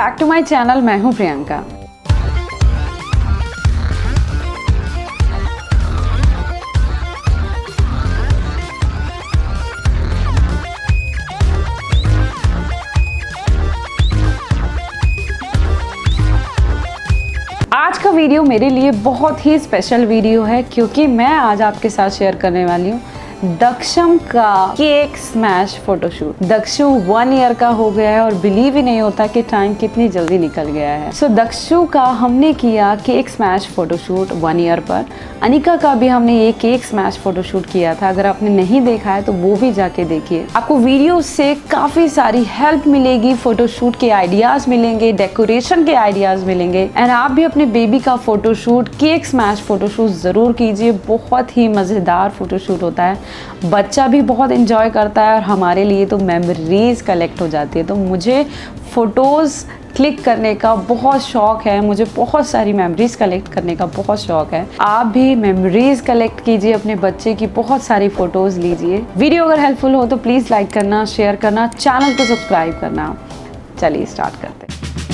Back to my channel. मैं हूं प्रियंका। आज का वीडियो मेरे लिए बहुत ही स्पेशल वीडियो है क्योंकि मैं आज आपके साथ शेयर करने वाली हूँ दक्षम का cake smash photoshoot. Dakshu 1 year का हो गया है और बिलीव ही नहीं होता कि टाइम कितनी जल्दी निकल गया है। सो दक्षु का हमने किया केक स्मैश फोटोशूट 1 ईयर पर। अनिका का भी हमने ये केक स्मैश फोटोशूट किया था। अगर आपने नहीं देखा है तो वो भी जाके देखिए। आपको वीडियो से काफी सारी हेल्प मिलेगी, फोटोशूट के आइडियाज मिलेंगे, डेकोरेशन के आइडियाज मिलेंगे। एंड आप भी अपने बेबी का फोटोशूट केक स्मैश फोटोशूट जरूर कीजिए। बहुत ही मजेदार फोटोशूट होता है, बच्चा भी बहुत एंजॉय करता है और हमारे लिए तो मेमोरीज कलेक्ट हो जाती है। तो मुझे फ़ोटोज़ क्लिक करने का बहुत शौक है, मुझे बहुत सारी मेमोरीज कलेक्ट करने का बहुत शौक है। आप भी मेमोरीज कलेक्ट कीजिए, अपने बच्चे की बहुत सारी फ़ोटोज़ लीजिए। वीडियो अगर हेल्पफुल हो तो प्लीज़ लाइक करना, शेयर करना, चैनल को सब्सक्राइब करना। चलिए स्टार्ट करते हैं।